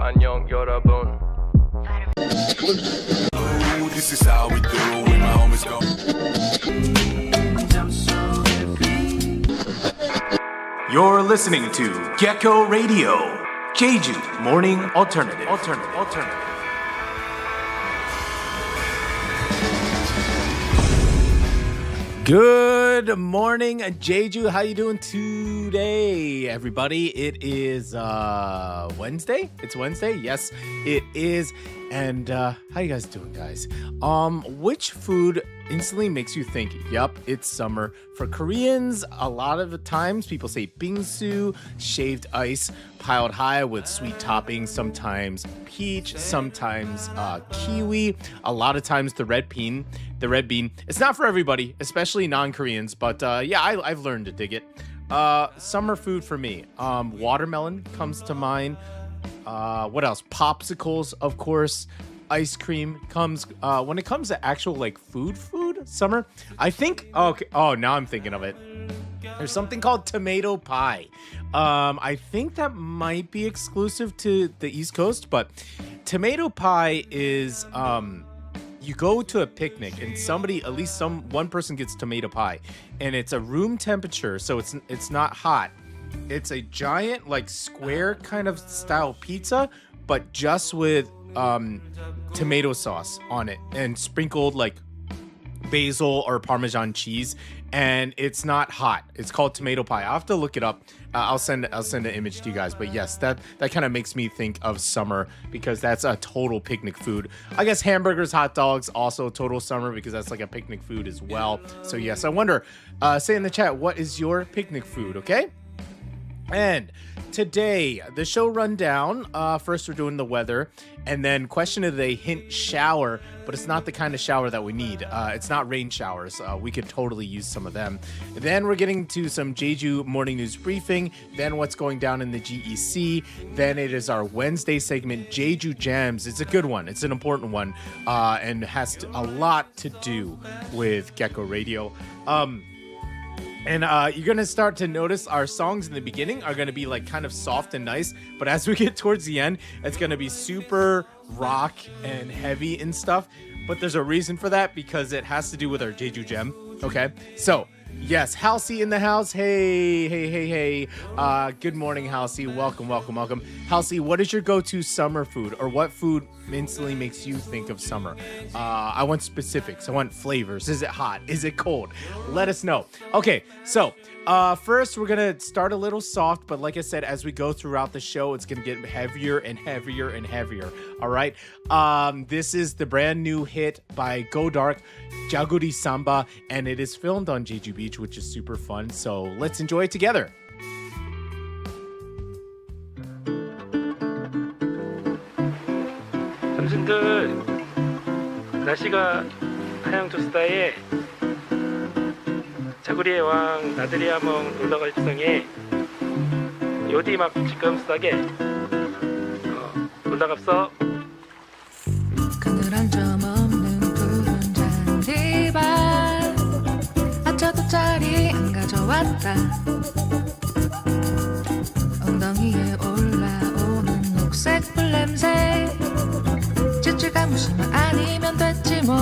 안녕 여러분. This is how we do when my homies go. You're listening to Gecko Radio, Jeju Morning Alternative. Good morning, Jeju. How you doing today, everybody? It is Wednesday. It's Wednesday. Yes, it is. And how you guys doing, guys? Which food instantly makes you think, yup, it's summer? For Koreans, a lot of the times people say bingsu, shaved ice, piled high with sweet toppings, sometimes peach, sometimes kiwi, a lot of times the red bean. It's not for everybody, especially non-Koreans, but yeah, I've learned to dig it. Summer food for me, watermelon comes to mind. What else? Popsicles, of course. Ice cream comes when it comes to actual like food summer. I think okay. Oh, now I'm thinking of it. There's something called tomato pie. I think that might be exclusive to the East Coast, but tomato pie is you go to a picnic and one person gets tomato pie, and it's a room temperature, so it's not hot. It's a giant like square kind of style pizza, but just with tomato sauce on it and sprinkled like basil or Parmesan cheese, and it's not hot. It's called tomato pie. I'll have to look it up. I'll send an image to you guys. But yes, that kind of makes me think of summer because that's a total picnic food. I guess hamburgers, hot dogs, also total summer because that's like a picnic food as well. So yes, I wonder. Say in the chat, what is your picnic food? Okay. And today, the show rundown, first we're doing the weather, and then question of the day, hint shower, but it's not the kind of shower that we need. It's not rain showers. We could totally use some of them. Then we're getting to some Jeju morning news briefing, then what's going down in the GEC, then it is our Wednesday segment, Jeju Gems. It's a good one. It's an important one, and has a lot to do with Gecko Radio. And you're going to start to notice our songs in the beginning are going to be like kind of soft and nice. But as we get towards the end, it's going to be super rock and heavy and stuff. But there's a reason for that because it has to do with our Jeju Gem. Okay, so yes, Halsey in the house. Hey. Good morning, Halsey. Welcome. Halsey, what is your go-to summer food, or what food instantly makes you think of summer? I want specifics. I want flavors. Is it hot? Is it cold? Let us know. Okay, so first we're gonna start a little soft, but like I said, as we go throughout the show, it's gonna get heavier and heavier and heavier. All right. This is the brand new hit by Godarxk, Jaguri Samba, and it is filmed on Jeju Beach, which is super fun. So let's enjoy it together. 당신들 날씨가 하양 좋스다에 자구리의 왕 나들이 한번 놀러갈 지성에 요디 막 지금 싸게 놀다 갑서 그늘 한 점 없는 푸른 잔디밭 아차도 자리 안 가져왔다 엉덩이에 올라오는 녹색 불냄새 찔찔 감으시면 아니면 됐지 뭐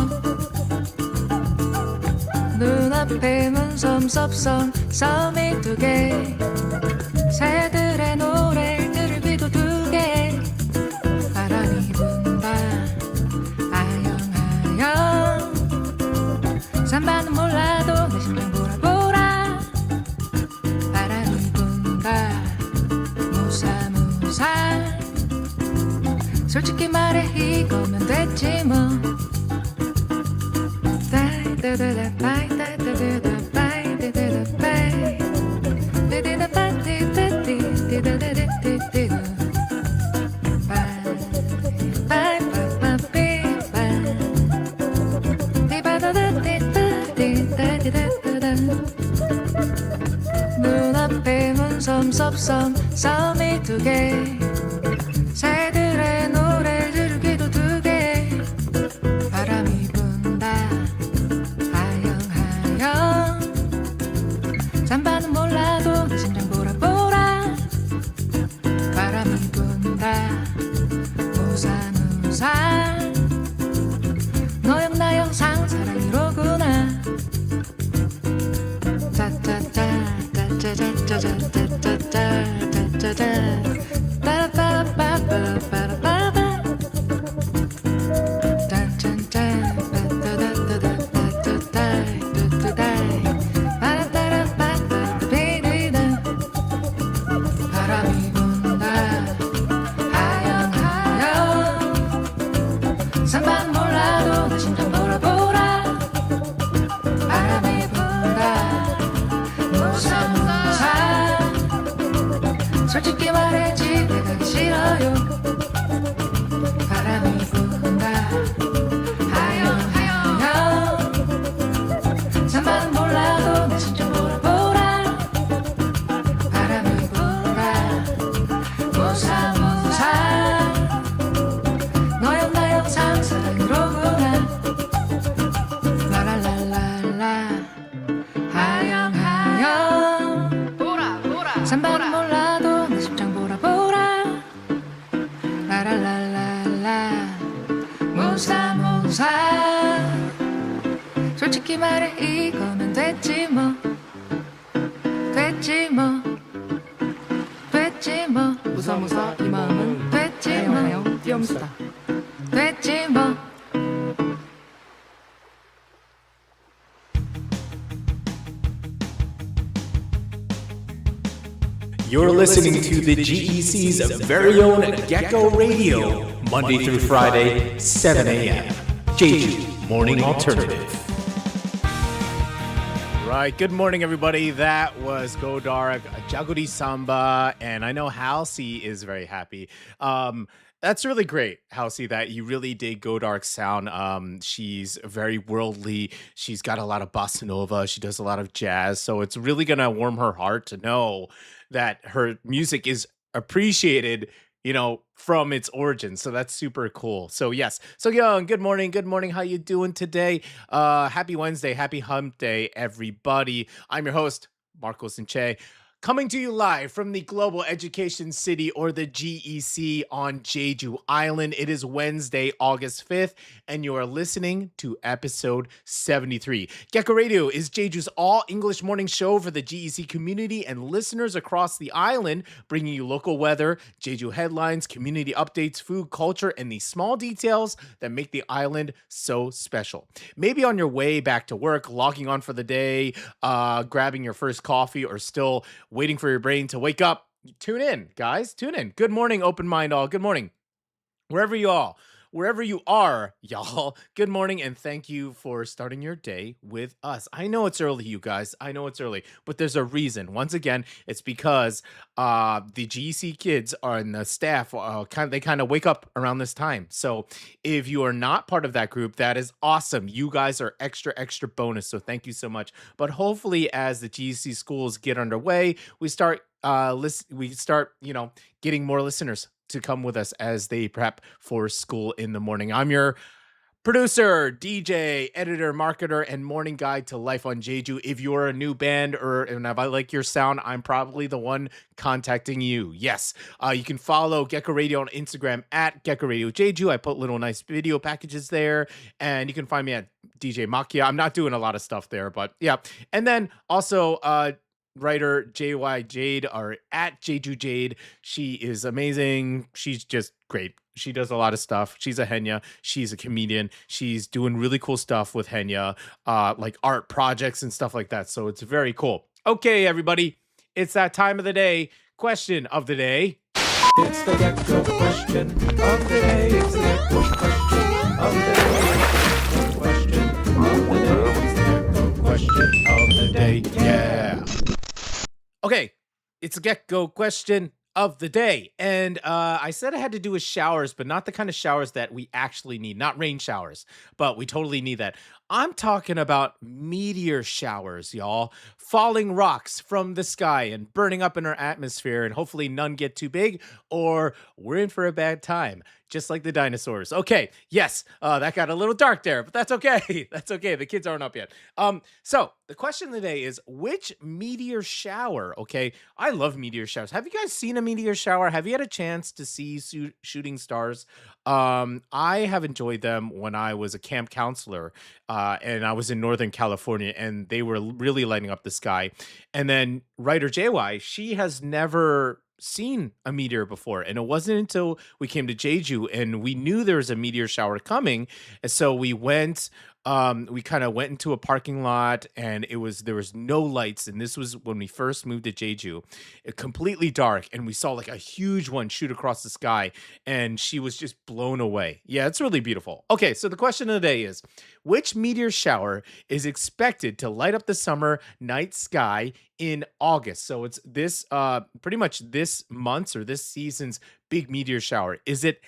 눈앞에 눈섬 섭섬 섬이 두 개 새들의 노래를 들을 귀도 두 개 바람이 분다 아영아영 산바는 몰라도 내 심장 보라보라 바람이 분다 무사무사 솔직히 말해 이거면 됐지 뭐 눈앞에 문섬 섭섬 섬이 두 개 새들의 노래를 들을 귀도 두 개 바람이 분다 하영하영 잠바는 몰라도 내 심장 보라보라 바람이 분다 바람이 분다 하영하영 산만 몰라도 내 심장 보라보라 바람이 분다 무사무사 솔직히 말해지 내가 가기 싫어요 바람이 분다 하영하영 산만 몰라도 내 심장 보라보라 바람이 분다 무사무사 너영 나영 상사랑으로구나 라라라라라 하영하영 산만 몰라도 내 심장 보라보라 라라라라라 무사무사 솔직히 말해 이거면 됐지 뭐 됐지 뭐 됐지 뭐 무사무사 이 마음은 됐지 뭐 하영하영 띄엄수다. 됐지 뭐 You're listening to the GEC's very own Gecko Radio, Monday through Friday, 7 a.m. Jeju Morning Alternative. Right, good morning, everybody. That was Godarxk, Jaguri Samba, and I know Halsey is very happy. That's really great, Halsey, that you really dig Godarx's sound. She's very worldly. She's got a lot of bossa nova. She does a lot of jazz. So it's really going to warm her heart to know that her music is appreciated, from its origin. So that's super cool. So yes. So Young, good morning. Good morning. How you doing today? Happy Wednesday. Happy Hump Day, everybody. I'm your host, Marcos Sinche. Coming to you live from the Global Education City, or the GEC, on Jeju Island. It is Wednesday, August 5th, and you are listening to episode 73. Gecko Radio is Jeju's all-English morning show for the GEC community and listeners across the island, bringing you local weather, Jeju headlines, community updates, food, culture, and the small details that make the island so special. Maybe on your way back to work, logging on for the day, grabbing your first coffee, or still waiting for your brain to wake up. Tune in, guys. Tune in. Good morning, open mind all. Good morning. Wherever you are, y'all. Good morning, and thank you for starting your day with us. I know it's early, you guys. I know it's early, but there's a reason. Once again, it's because the GEC kids and the staff they kind of wake up around this time. So if you are not part of that group, that is awesome. You guys are extra bonus. So thank you so much. But hopefully, as the GEC schools get underway, we start getting more listeners to come with us as they prep for school in the morning. I'm your producer, DJ, editor, marketer, and morning guide to life on Jeju. If you're a new band and if I like your sound, I'm probably the one contacting you. Yes, you can follow Gecko Radio on Instagram at Gecko Radio Jeju. I put little nice video packages there, and you can find me at DJ Makia. I'm not doing a lot of stuff there, but yeah. And then also, writer JY Jade, or at Jeju Jade. She is amazing. She's just great. She does a lot of stuff. She's a Henya. She's a comedian. She's doing really cool stuff with Henya, like art projects and stuff like that. So it's very cool. Okay, everybody, it's that time of the day. Question of the day. It's the Gecko question of the day. It's the Gecko question of the day. Question of the day. It's the Gecko question of the day. Yeah. Okay, it's a Gecko question of the day. And I said I had to do with showers, but not the kind of showers that we actually need. Not rain showers, but we totally need that. I'm talking about meteor showers, y'all. Falling rocks from the sky and burning up in our atmosphere, and hopefully none get too big, or we're in for a bad time, just like the dinosaurs. Okay, yes, that got a little dark there, but that's okay. That's okay. The kids aren't up yet. So the question of the day is, which meteor shower? Okay, I love meteor showers. Have you guys seen a meteor shower? Have you had a chance to see shooting stars I have enjoyed them when I was a camp counselor, and I was in Northern California, and they were really lighting up the sky. And then writer JY, she has never seen a meteor before, and it wasn't until we came to Jeju and we knew there was a meteor shower coming, and so we went. We kind of went into a parking lot, and there was no lights, and this was when we first moved to Jeju, completely dark, and we saw like a huge one shoot across the sky, and she was just blown away. Yeah, it's really beautiful. Okay, so the question of the day is, which meteor shower is expected to light up the summer night sky in August? So it's this pretty much this month's or this season's big meteor shower. Is it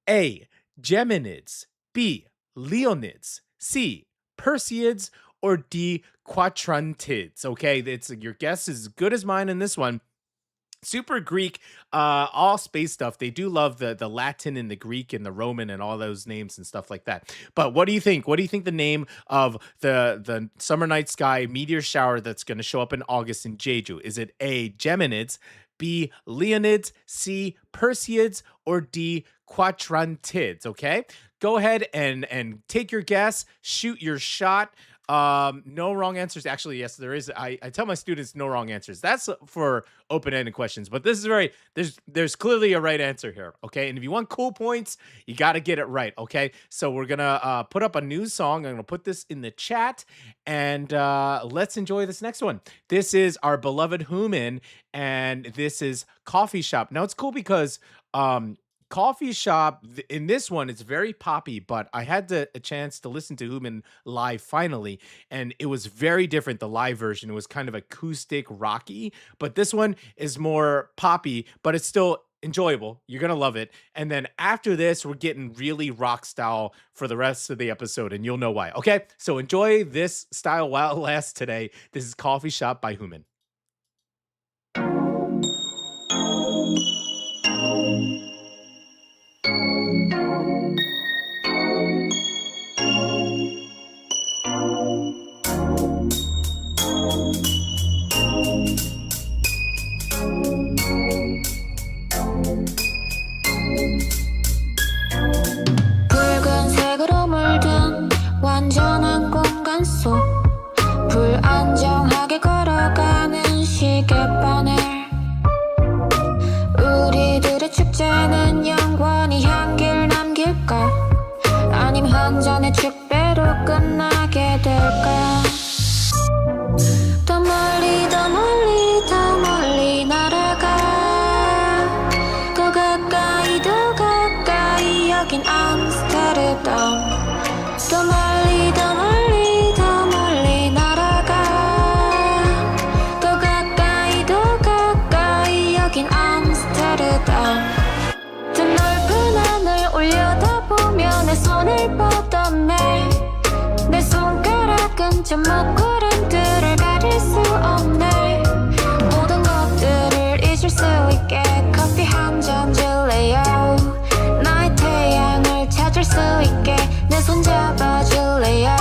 A, Geminids, B, Leonids, C, Perseids, or D, Quadrantids? Okay, it's your guess is as good as mine in this one. Super Greek, all space stuff. They do love the Latin and the Greek and the Roman and all those names and stuff like that. But what do you think? What do you think the name of the summer night sky meteor shower that's going to show up in August in Jeju? Is it A, Geminids, B, Leonids, C, Perseids, or D, Quadrantids? Okay, go ahead and take your guess, shoot your shot. No wrong answers. Actually, yes, there is. I tell my students no wrong answers. That's for open-ended questions, but this is there's clearly a right answer here. Okay, and if you want cool points, you got to get it right. Okay, so we're gonna put up a new song. I'm gonna put this in the chat, and let's enjoy this next one. This is our beloved Human, and this is Coffee Shop. Now it's cool because Coffee Shop in this one, it's very poppy, but I had a chance to listen to Human live finally, and it was very different. The live version, it was kind of acoustic rocky, but this one is more poppy, but it's still enjoyable. You're gonna love it. And then after this, we're getting really rock style for the rest of the episode, and you'll know why. Okay, so enjoy this style while it lasts today. This is Coffee Shop by Human. 붉은색으로 물든 완전한 공간 속 불안정하게 걸어가는 시계바늘 우리들의 축제는 영원히 향기를 남길까 아님 한 잔의 축배로 끝나게 될까 더 멀리 더 멀리 더 멀리 날아가 더 가까이 더 가까이 여긴 암스테르담 더 멀리 더 멀리 더 멀리 날아가 더 가까이 더 가까이 여긴 암스테르담 더 넓은 하늘 올려다보며 내 손을 뻗었네 내 손가락은 저 먹구름들을 가릴 수 없네 모든 것들을 잊을 수 있게 커피 한 잔 줄래요 나의 태양을 찾을 수 있게 내 손 잡아줄래요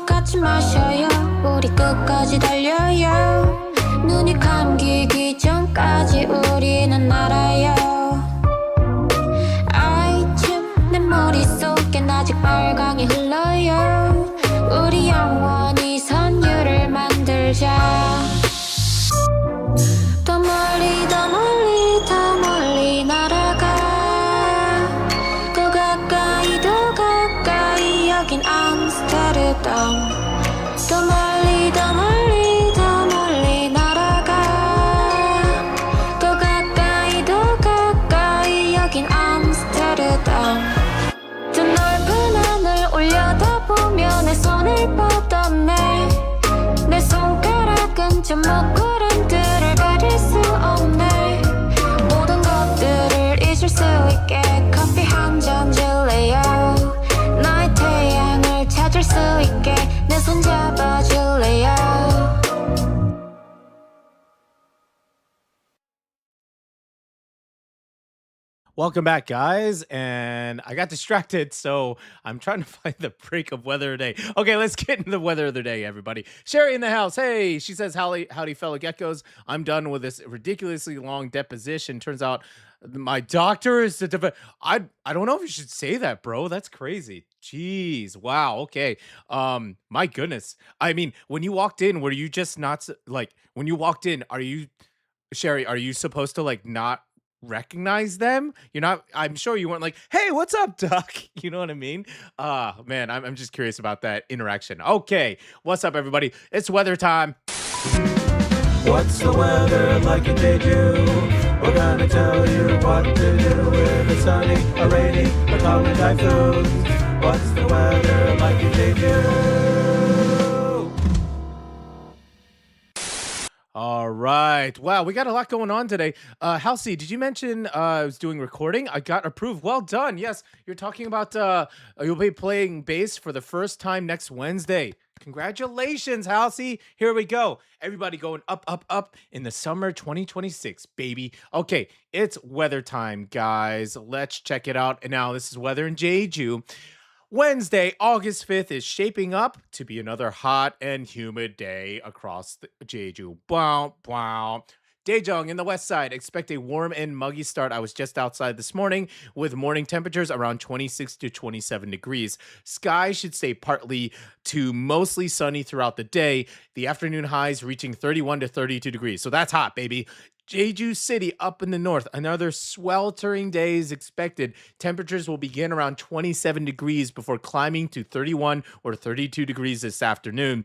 같이 마셔요 우리 끝까지 달려요 눈이 감기기 전까지 우리는 알아요 내 머릿속엔 아직 빨강이 흘러요 우리 영원히 선율을 만들자 더 멀리 더 멀리 더 멀리 날아가 더 가까이 더 가까이 여긴 암스테르담 더 멀리 더 멀리 더 멀리 날아가 더 가까이 더 가까이 여긴 암스테르담 더 넓은 하늘 올려다보며 내 손을 뻗었네 내 손가락은 저 먹구름들을 가릴 수 없네 모든 것들을 잊을 수 있게 커피 한 잔 줄래요 나의 태양을 찾을 수 있게 내 손 잡아줄래요 Welcome back, guys. And I got distracted, so I'm trying to find the break of weather today. Okay, let's get into the weather of the day, everybody. Sherry in the house. Hey, she says, howdy, fellow geckos. I'm done with this ridiculously long deposition. Turns out my doctor is I don't know if you should say that, bro. That's crazy. Jeez. Wow. Okay. My goodness. I mean, when you walked in, were you just not like when you walked in, are you Sherry, are you supposed to like not recognize them? You're not, I'm sure you weren't like, hey, what's up, Doc? You know what I mean? Man, I'm just curious about that interaction. Okay, what's up, everybody? It's weather time. What's the weather like in Jeju? We're gonna tell you what to do if it's sunny or rainy or calling typhoons. What's the weather like in Jeju? All right. Wow, we got a lot going on today. Halsey, did you mention I was doing recording? I got approved. Well done. Yes, you're talking about you'll be playing bass for the first time next Wednesday. Congratulations, Halsey. Here we go. Everybody going up, up, up in the summer 2026, baby. Okay, it's weather time, guys. Let's check it out. And now this is weather in Jeju. Wednesday, August 5th is shaping up to be another hot and humid day across the Jeju. Wow, wow. Daejeong in the west side, expect a warm and muggy start. I was just outside this morning with morning temperatures around 26 to 27 degrees. Sky should stay partly to mostly sunny throughout the day. The afternoon highs reaching 31 to 32 degrees. So that's hot, baby. Jeju City up in the north, another sweltering day is expected. Temperatures will begin around 27 degrees before climbing to 31 or 32 degrees this afternoon.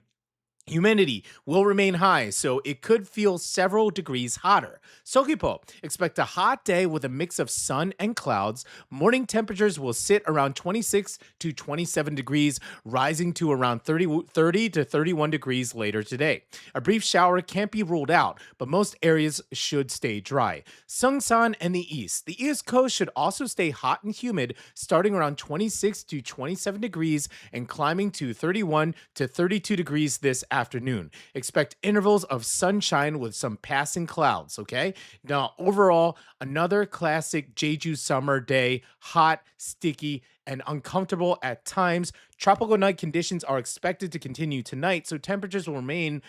Humidity will remain high, so it could feel several degrees hotter. Seogwipo, expect a hot day with a mix of sun and clouds. Morning temperatures will sit around 26 to 27 degrees, rising to around 30 to 31 degrees later today. A brief shower can't be ruled out, but most areas should stay dry. Seongsan and the east. The east coast should also stay hot and humid, starting around 26 to 27 degrees and climbing to 31 to 32 degrees this afternoon. Expect intervals of sunshine with some passing clouds, okay? Now, overall, another classic Jeju summer day, hot, sticky, and uncomfortable at times. Tropical night conditions are expected to continue tonight, so temperatures will remain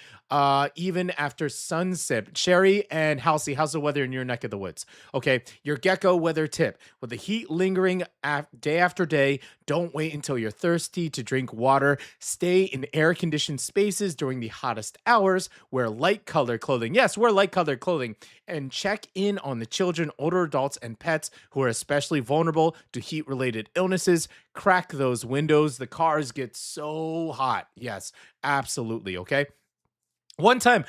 even after sunset. Sherry and Halsey, how's the weather in your neck of the woods? Okay, your gecko weather tip. With the heat lingering day after day, don't wait until you're thirsty to drink water. Stay in air-conditioned spaces during the hottest hours. Wear light-colored clothing. Yes, wear light-colored clothing. And check in on the children, older adults, and pets who are especially vulnerable to heat-related illnesses. Crack those windows. The cars get so hot. Yes, absolutely. Okay. One time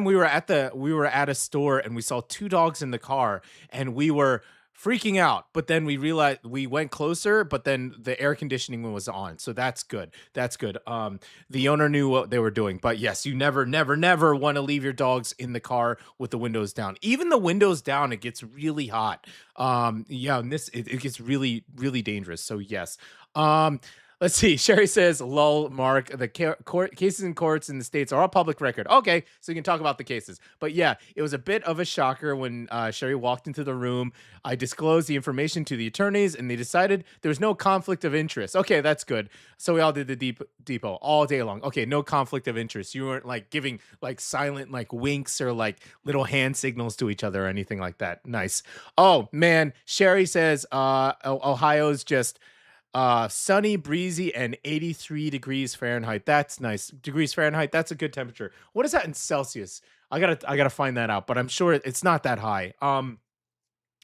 we were at a store and we saw two dogs in the car and we were freaking out, but then we realized we went closer, but then the air conditioning was on. So that's good. That's good. The owner knew what they were doing, but yes, you never want to leave your dogs in the car with the windows down. Even the windows down, it gets really hot. Yeah, and it gets really, really dangerous. So yes. Let's see. Sherry says, lol, Mark, the cases in courts in the States are all public record. Okay, so you can talk about the cases. But yeah, it was a bit of a shocker when Sherry walked into the room. I disclosed the information to the attorneys, and they decided there was no conflict of interest. Okay, that's good. So we all did the depot all day long. Okay, no conflict of interest. You weren't like giving like silent like winks or like little hand signals to each other or anything like that. Nice. Oh, man. Sherry says Ohio's just... sunny, breezy, and 83 degrees Fahrenheit. That's nice. Degrees Fahrenheit. That's a good temperature. What is that in Celsius? I gotta find that out, but I'm sure it's not that high.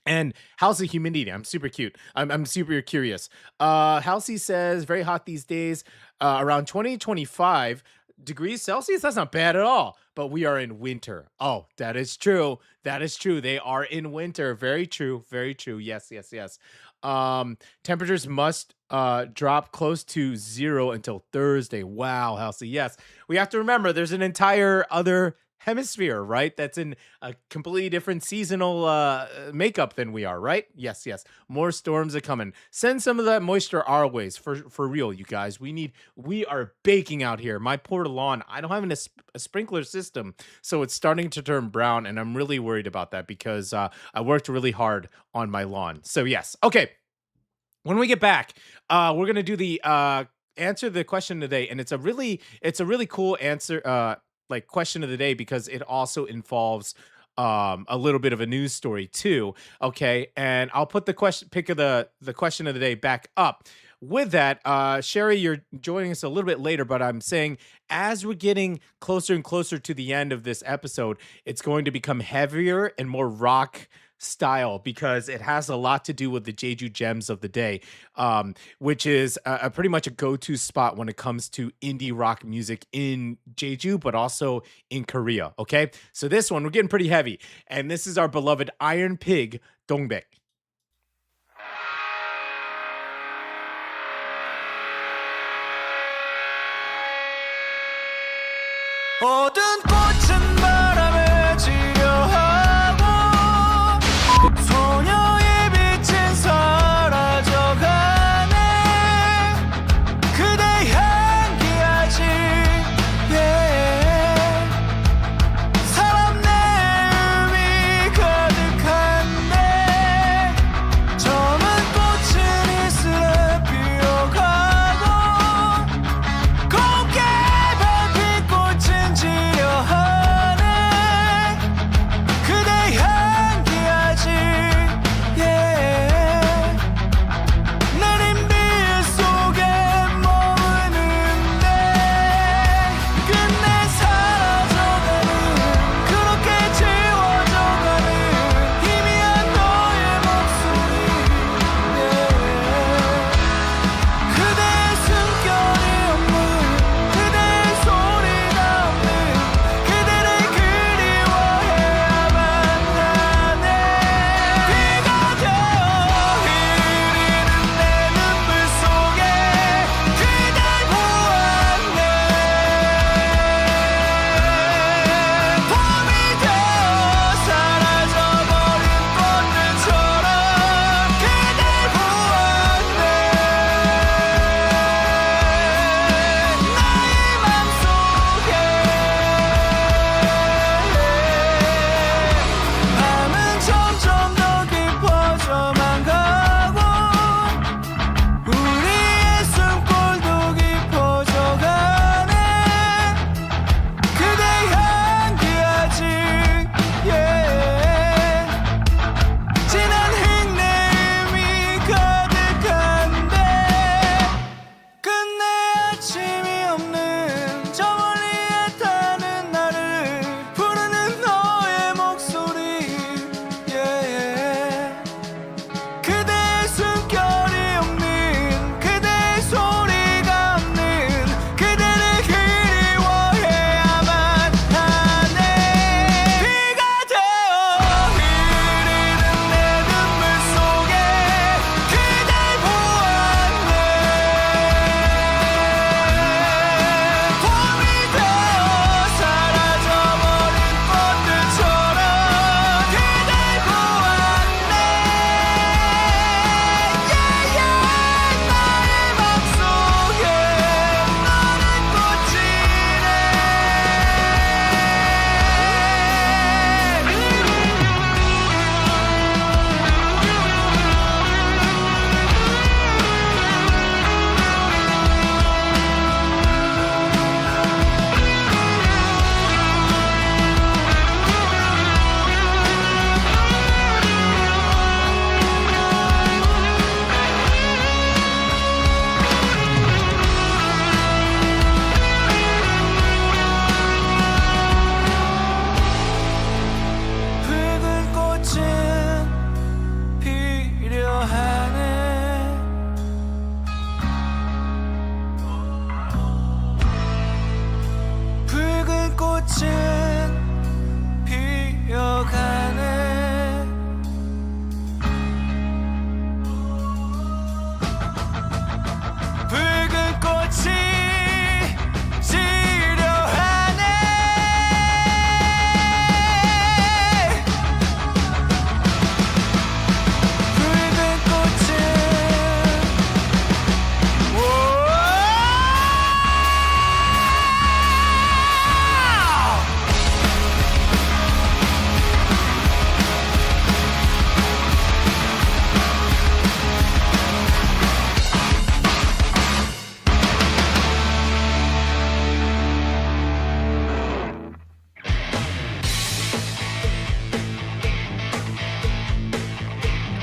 And how's the humidity? I'm super cute. I'm super curious. Halsey says very hot these days. Around 20-25 degrees Celsius. That's not bad at all. But we are in winter. Oh, that is true. That is true. They are in winter. Very true. Very true. Yes, yes, yes. Temperatures must drop close to 0 until Thursday. Wow, Halsey. Yes. We have to remember there's an entire other hemisphere, right? That's in a completely different seasonal makeup than we are, right? Yes, yes. More storms are coming. Send some of that moisture our ways for real, you guys. We are baking out here. My poor lawn, I don't have a sprinkler system, so it's starting to turn brown, and I'm really worried about that because I worked really hard on my lawn. So yes, okay. When we get back, we're gonna do the answer the question today, and it's a really cool answer. Like question of the day because it also involves a little bit of a news story too. Okay, and I'll put the pick of the question of the day back up. With that, Sherry, you're joining us a little bit later, but I'm saying as we're getting closer and closer to the end of this episode, it's going to become heavier and more rock style because it has a lot to do with the Jeju Gems of the day, which is a pretty much a go-to spot when it comes to indie rock music in Jeju, but also in Korea. Okay, so this one we're getting pretty heavy, and this is our beloved Ironpig Dongbek. 모든 꽃은 바람에 지려하고 소녀의 빛은 사라져가네 그대 향기하지 사람 내음이 가득한데 저는 꽃은 이슬에 피어가고 곱게 밟힌 꽃은 지려하고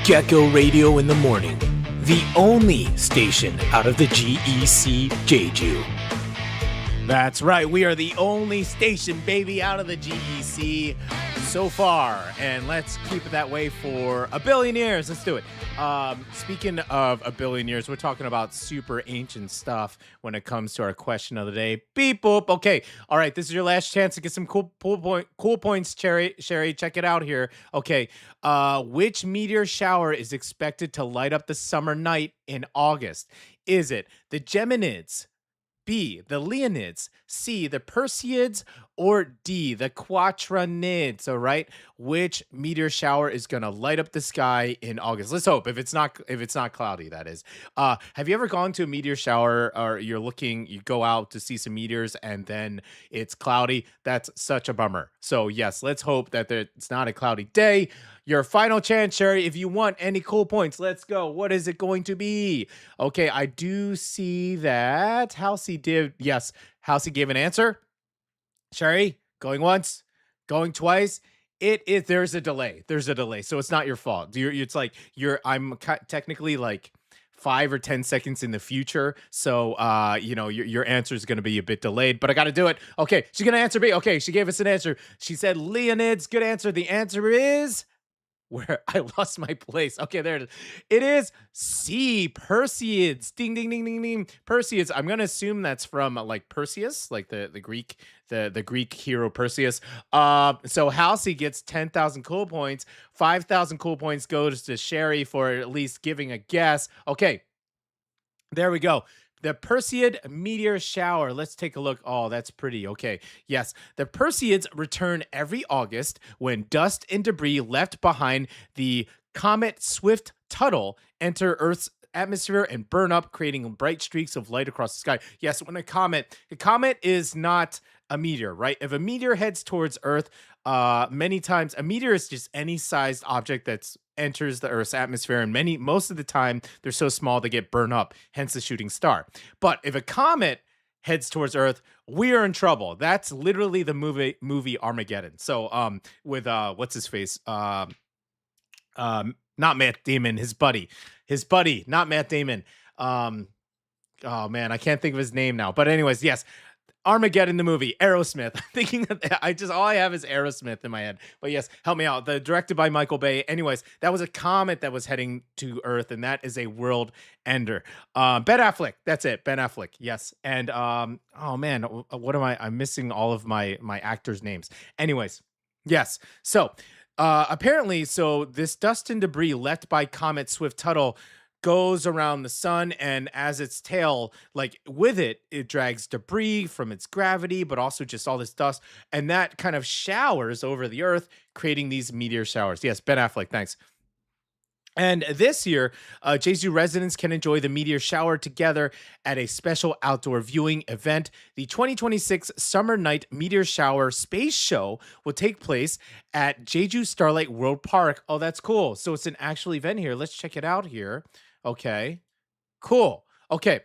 Gecko Radio in the morning, the only station out of the GEC Jeju. That's right, we are the only station, baby, out of the GEC so far, and let's keep it that way for a billion years. Let's do it. Speaking of a billion years, we're talking about super ancient stuff when it comes to our question of the day. Beep boop. Okay, all right. This is your last chance to get some cool points, Sherry. Check it out here. Okay, which meteor shower is expected to light up the summer night in August? Is it the Geminids, B, the Leonids, C, the Perseids, or D, the Quaternids? All right, which meteor shower is gonna light up the sky in August? Let's hope if it's not cloudy, that is. Have you ever gone to a meteor shower, or you go out to see some meteors and then it's cloudy? That's such a bummer. So yes, let's hope that it's not a cloudy day. Your final chance, Sherry. If you want any cool points, let's go. What is it going to be? Okay, I do see that Halsey did. Yes, Halsey gave an answer. Sherry, going once, going twice. There's a delay. So it's not your fault. I'm technically like 5 or 10 seconds in the future. So, your answer is going to be a bit delayed, but I got to do it. Okay, she's going to answer B. Okay, she gave us an answer. She said Leonids. Good answer. The answer is where I lost my place. Okay, there it is. It is C, Perseids. Ding, ding, ding, ding, ding. Perseids. I'm gonna assume that's from like Perseus, like the Greek, the Greek hero Perseus. So Halsey gets 10,000 cool points. 5,000 cool points goes to Sherry for at least giving a guess. Okay, there we go. The Perseid meteor shower. Let's take a look. Oh, that's pretty. Okay. Yes. The Perseids return every August when dust and debris left behind the comet Swift-Tuttle enter Earth's atmosphere and burn up, creating bright streaks of light across the sky. Yes, when a comet is not a meteor, right? If a meteor heads towards Earth, many times a meteor is just any sized object that's enters the Earth's atmosphere, and most of the time they're so small they get burned up, hence the shooting star. But if a comet heads towards Earth, we are in trouble. That's literally the movie Armageddon. So with what's his face? Not Matt Damon, his buddy, not Matt Damon. Oh man, I can't think of his name now. But anyways, yes. Armageddon, the movie, Aerosmith. I'm thinking of all I have is Aerosmith in my head. But yes, help me out. Directed by Michael Bay. Anyways, that was a comet that was heading to Earth, and that is a world ender. Ben Affleck. That's it. Ben Affleck. Yes. And oh man, what am I'm missing all of my actors' names. Anyways, yes. So apparently, this dust and debris left by Comet Swift-Tuttle goes around the sun, and as its tail, like with it drags debris from its gravity, but also just all this dust, and that kind of showers over the Earth, creating these meteor showers. Yes, Ben Affleck, thanks. And this year, Jeju residents can enjoy the meteor shower together at a special outdoor viewing event. The 2026 Summer Night Meteor Shower Space Show will take place at Jeju Starlight World Park. Oh, that's cool. So it's an actual event here. Let's check it out here. Okay, cool. Okay,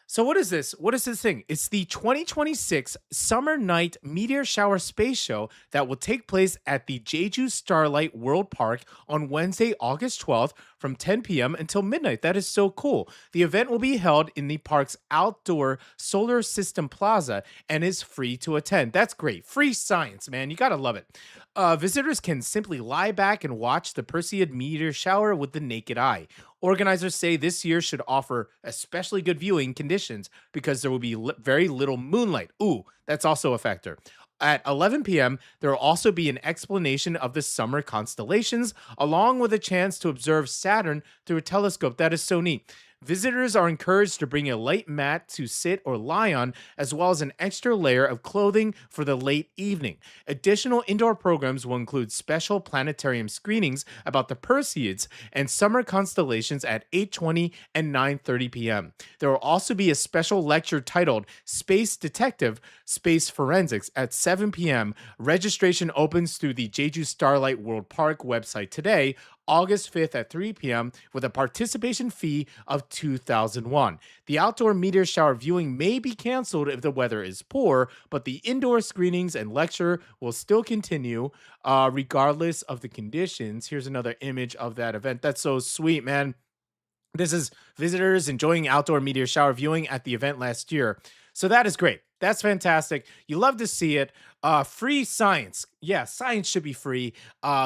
so what is this? What is this thing? It's the 2026 Summer Night Meteor Shower Space Show that will take place at the Jeju Starlight World Park on Wednesday, August 12th from 10 p.m. until midnight. That is so cool. The event will be held in the park's outdoor solar system plaza and is free to attend. That's great. Free science, man. You gotta love it. Visitors can simply lie back and watch the Perseid meteor shower with the naked eye. Organizers say this year should offer especially good viewing conditions because there will be very little moonlight. Ooh, that's also a factor. At 11 p.m., there will also be an explanation of the summer constellations, along with a chance to observe Saturn through a telescope. That is so neat. Visitors are encouraged to bring a light mat to sit or lie on, as well as an extra layer of clothing for the late evening. Additional indoor programs will include special planetarium screenings about the Perseids and summer constellations at 8:20 and 9:30 p.m. There will also be a special lecture titled Space Detective, Space Forensics at 7 p.m. Registration opens through the Jeju Starlight World Park website today, August 5th at 3 p.m. with a participation fee of 2,001. The outdoor meteor shower viewing may be canceled if the weather is poor, but the indoor screenings and lecture will still continue regardless of the conditions. Here's another image of that event. That's so sweet, man. This is visitors enjoying outdoor meteor shower viewing at the event last year. So that is great. That's fantastic. You love to see it. Free science. Yeah, science should be free.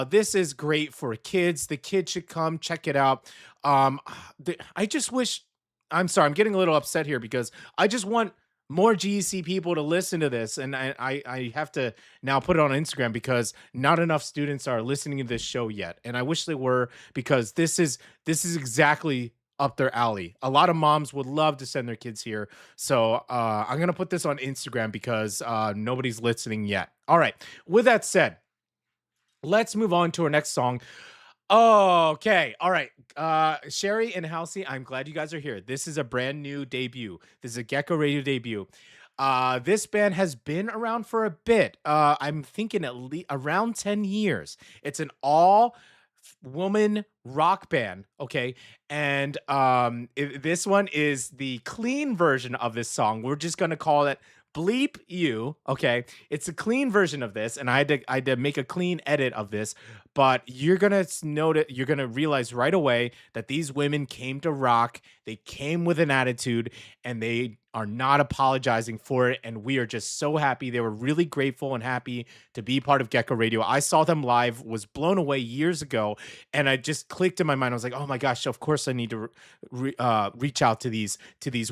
This is great for kids. The kids should come check it out. I just wish, I'm sorry, I'm getting a little upset here because I just want more GEC people to listen to this. And I have to now put it on Instagram because not enough students are listening to this show yet. And I wish they were, because this is exactly up their alley. A lot of moms would love to send their kids here. So I'm going to put this on Instagram because nobody's listening yet. All right. With that said, let's move on to our next song. Okay. All right. Sherry and Halsey, I'm glad you guys are here. This is a brand new debut. This is a Gecko Radio debut. This band has been around for a bit. I'm thinking at least around 10 years. It's an all woman rock band, okay, and this one is the clean version of this song. We're just gonna call it Bleep You, okay? It's a clean version of this, and I had to make a clean edit of this, but you're gonna notice, you're gonna realize right away that these women came to rock. They came with an attitude, and they are not apologizing for it, and we are just so happy. They were really grateful and happy to be part of Gecko Radio. I saw them live, was blown away years ago, and I just clicked in my mind. I was like, oh my gosh, of course I need to reach out to these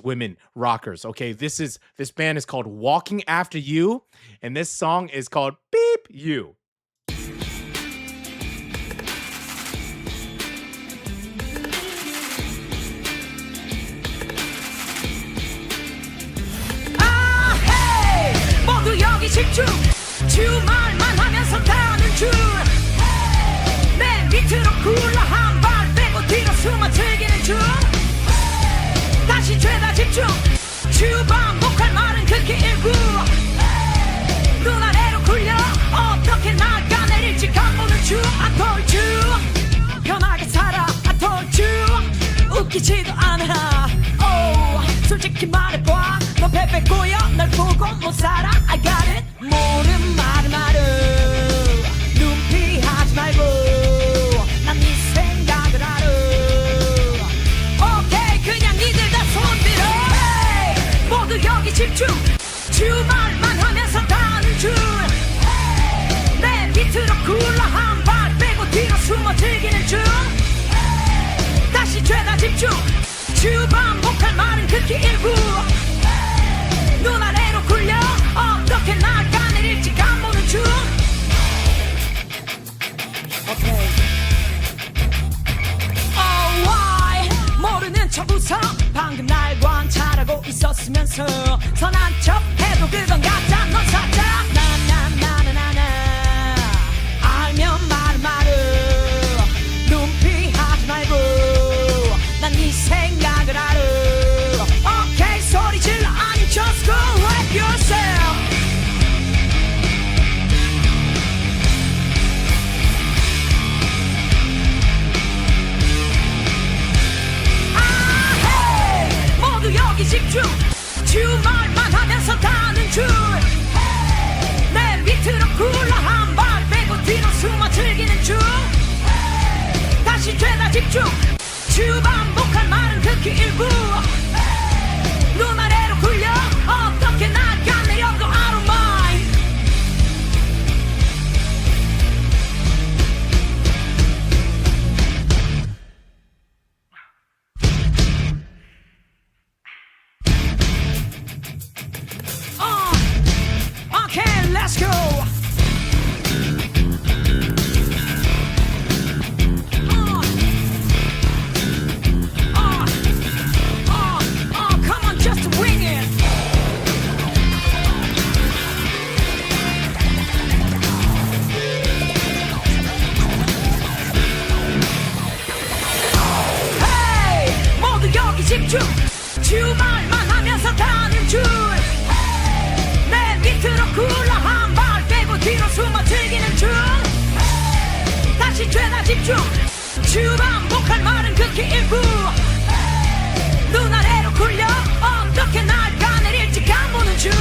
women rockers. Okay, this band is called Walking After You, and this song is called Beep You. 여기 집중 주말만 하면서 가는 줄 맨 밑으로 굴러 한 발 빼고 뒤로 숨어 즐기는 중 다시 죄다 집중 주반복할 말은 극히 일부 눈 아래로 굴려 어떻게 나가내릴지 간보는 중 I told you 편하게 살아 I told you 웃기지도 않아 oh, 솔직히 말해봐 넌 패배 꼬여 날 보고 못 살아 I got it 모른 말은 눈 피하지 말고 난 네 생각을 알아 오케이 그냥 니들 다 손들어 hey, 모두 여기 집중 주말만 하면서 가는 줄 내 밑으로 굴러 한 발 빼고 뒤로 숨어 즐기는 중 다시 죄다 집중 주반복할 말은 극히 일부 눈 아래로 굴려 어떻게 나가내릴지 간보는 중 okay. Oh why 모르는 척 웃어 방금 날 관찰하고 있었으면서 선한 척 해도 그건 가짜 넌 사자 나나나나나 알면 말은 눈 피하지 말고 난 네 생각을 알아 오케이 소리 질러 아님 just go wreck yourself 아 hey 모두 여기 집중 주말만 하면서 가는 줄 내 밑으로 굴러 한 발 빼고 뒤로 숨어 즐기는 중 다시 죄다 집중 주반복할 말은 극히 일부 눈 아래로 굴려 어떻게 나가내려도 I don't mind Okay, let's go 집중 주말만 하면서 가는 줄 내 밑으로 굴러 한 발 빼고 뒤로 숨어 즐기는 중 다시 죄다 집중 매주 반복할 말은 극히 일부 눈 아래로 굴려 어떻게 날 까내릴지 간보는 중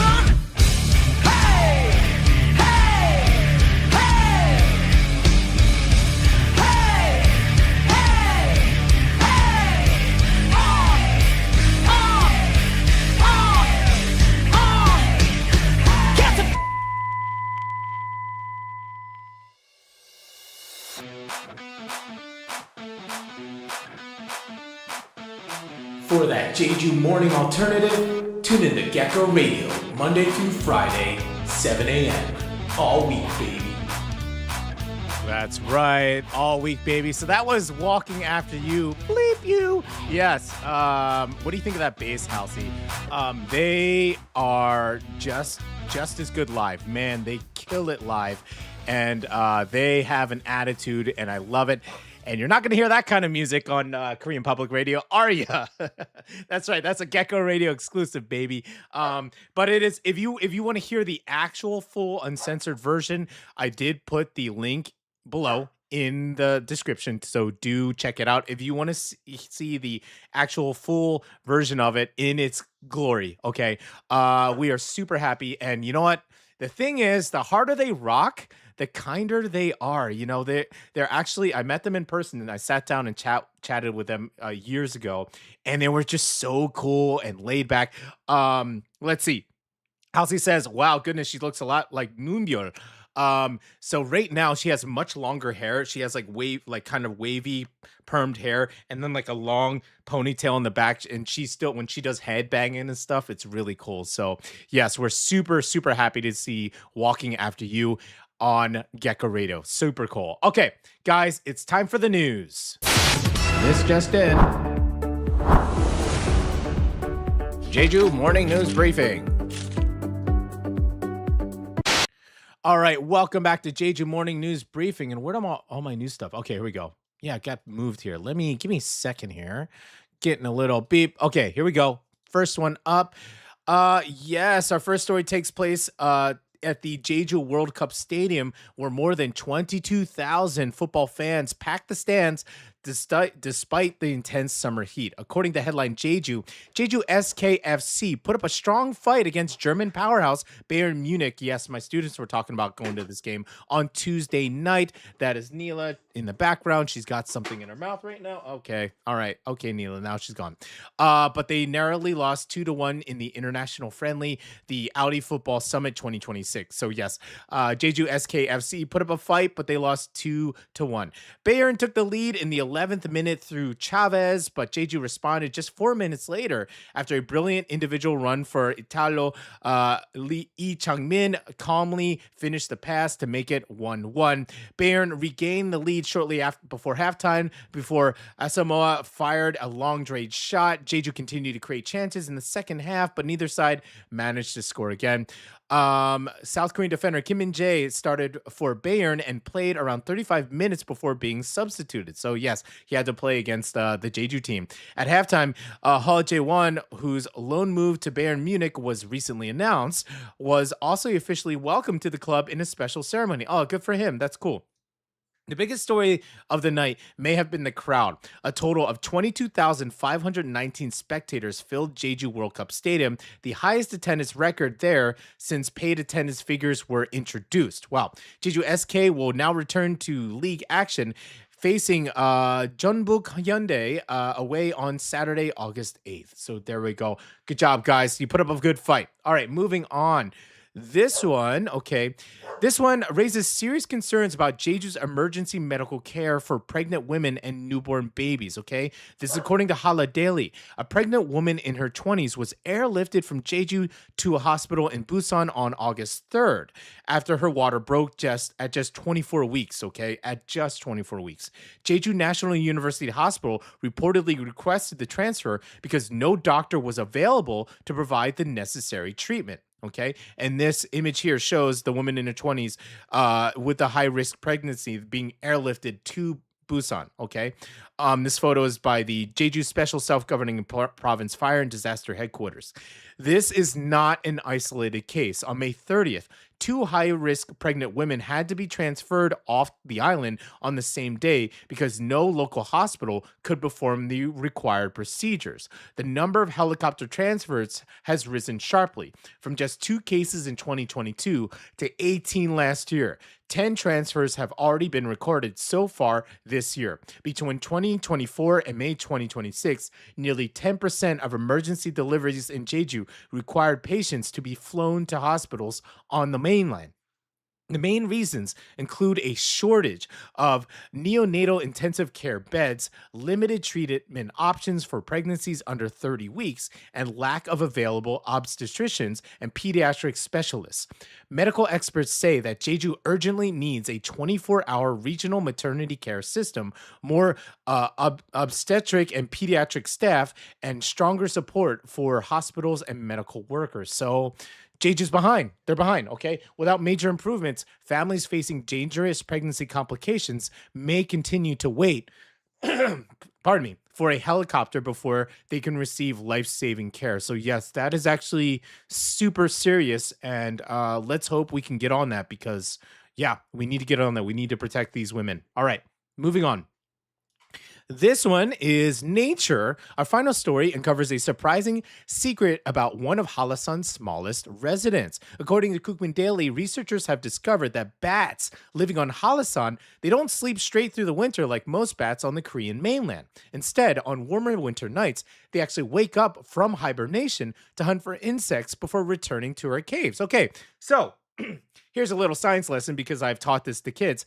Hey, hey, hey. Hey, hey, hey. Get the For that Jeju morning alternative, tune in to Gecko Radio, Monday through Friday, 7 a.m. All week, baby. That's right, all week, baby. So that was Walking After You. Bleep you. Yes. What do you think of that bass, Halsey? They are just as good live. Man, they kill it live. And they have an attitude, and I love it. And you're not going to hear that kind of music on Korean Public Radio, are you? That's right. That's a Gecko Radio exclusive, baby. But it is, if you want to hear the actual full uncensored version, I did put the link below in the description. So do check it out if you want to see the actual full version of it in its glory. Okay. We are super happy. And you know what? The thing is, the harder they rock, the kinder they are. You know, they're actually, I met them in person and I sat down and chatted with them years ago, and they were just so cool and laid back. Let's see. Halsey says, wow, goodness, she looks a lot like Moonbyul. So right now she has much longer hair. She has like kind of wavy permed hair, and then like a long ponytail in the back. And she's still, when she does head banging and stuff, it's really cool. So yes, we're super, super happy to see Walking After You on Gecko Radio. Super cool. Okay, guys, it's time for the news. This just in. Jeju Morning News Briefing. All right, welcome back to Jeju Morning News Briefing. And where'd all my new stuff? Okay, here we go. Yeah, got moved here. Give me a second here. Getting a little beep. Okay, here we go. First one up. Yes, our first story takes place at the Jeju World Cup Stadium, where more than 22,000 football fans packed the stands despite the intense summer heat. According to headline Jeju SK FC put up a strong fight against German powerhouse Bayern Munich. Yes, my students were talking about going to this game on Tuesday night. That is Neela in the background. She's got something in her mouth right now. Okay. All right. Okay, Neela. Now she's gone. But they narrowly lost 2-1 in the international friendly, the Audi Football Summit 2026. So yes, Jeju SK FC put up a fight, but they lost 2-1. Bayern took the lead in the 11th minute through Chavez, but Jeju responded just 4 minutes later after a brilliant individual run for Italo. Lee Chang-min calmly finished the pass to make it 1-1. Bayern regained the lead shortly before halftime before Asamoah fired a long-range shot. Jeju continued to create chances in the second half, but neither side managed to score again. South Korean defender Kim Min-jae started for Bayern and played around 35 minutes before being substituted. So yes, he had to play against the Jeju team. At halftime, Heo Jae-won, whose loan move to Bayern Munich was recently announced, was also officially welcomed to the club in a special ceremony. Oh, good for him. That's cool. The biggest story of the night may have been the crowd. A total of 22,519 spectators filled Jeju World Cup Stadium, the highest attendance record there since paid attendance figures were introduced. Wow. Jeju SK will now return to league action, facing Jeonbuk Hyundai away on Saturday, August 8th. So there we go. Good job, guys. You put up a good fight. All right, moving on. This one raises serious concerns about Jeju's emergency medical care for pregnant women and newborn babies, okay? This is according to Hala Daily. A pregnant woman in her 20s was airlifted from Jeju to a hospital in Busan on August 3rd after her water broke at just 24 weeks, okay? At just 24 weeks. Jeju National University Hospital reportedly requested the transfer because no doctor was available to provide the necessary treatment. Okay, and this image here shows the woman in her 20s with the high-risk pregnancy being airlifted to Busan. Okay, This photo is by the Jeju Special Self-Governing Province Fire and Disaster Headquarters. This is not an isolated case. On May 30th, 2 high-risk pregnant women had to be transferred off the island on the same day because no local hospital could perform the required procedures. The number of helicopter transfers has risen sharply, from just 2 cases in 2022 to 18 last year. 10 transfers have already been recorded so far this year. Between 2024 and May 2026, nearly 10% of emergency deliveries in Jeju required patients to be flown to hospitals on the mainland. The main reasons include a shortage of neonatal intensive care beds, limited treatment options for pregnancies under 30 weeks, and lack of available obstetricians and pediatric specialists. Medical experts say that Jeju urgently needs a 24-hour regional maternity care system, more obstetric and pediatric staff, and stronger support for hospitals and medical workers. So Jeju's behind. They're behind, okay? Without major improvements, families facing dangerous pregnancy complications may continue to wait, pardon me, for a helicopter before they can receive life-saving care. So yes, that is actually super serious, and let's hope we can get on that because, yeah, we need to get on that. We need to protect these women. All right, moving on. This one is Nature. Our final story uncovers a surprising secret about one of Hallasan's smallest residents. According to Kookmin Daily, researchers have discovered that bats living on Hallasan, they don't sleep straight through the winter like most bats on the Korean mainland. Instead, on warmer winter nights, they actually wake up from hibernation to hunt for insects before returning to our caves. Okay, so here's a little science lesson because I've taught this to kids.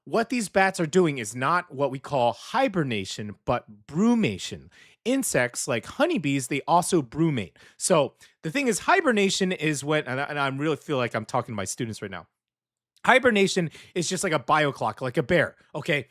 What these bats are doing is not what we call hibernation, but brumation. Insects like honeybees, they also brumate. So the thing is, hibernation is when, and I really feel like I'm talking to my students right now. Hibernation is just like a bioclock, like a bear, okay?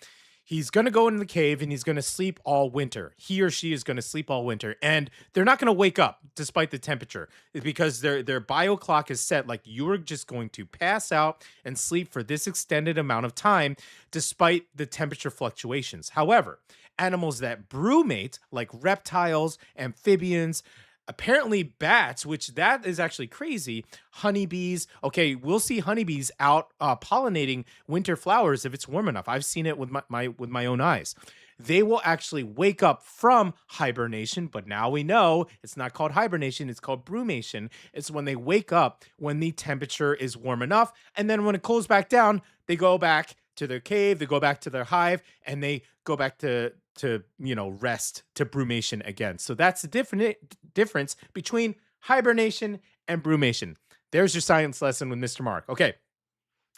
He's going to go into the cave and he's going to sleep all winter. He or she is going to sleep all winter. And they're not going to wake up despite the temperature because their bio clock is set like you're just going to pass out and sleep for this extended amount of time despite the temperature fluctuations. However, animals that brumate like reptiles, amphibians, apparently bats, which that is actually crazy, honeybees. Okay, we'll see honeybees out pollinating winter flowers if it's warm enough. I've seen it with my own eyes. They will actually wake up from hibernation, but now we know it's not called hibernation, it's called brumation. It's when they wake up when the temperature is warm enough, and then when it cools back down, they go back to their cave, they go back to their hive, and they go back to rest, to brumation again. So that's the difference between hibernation and brumation. There's your science lesson with Mr. Mark. Okay.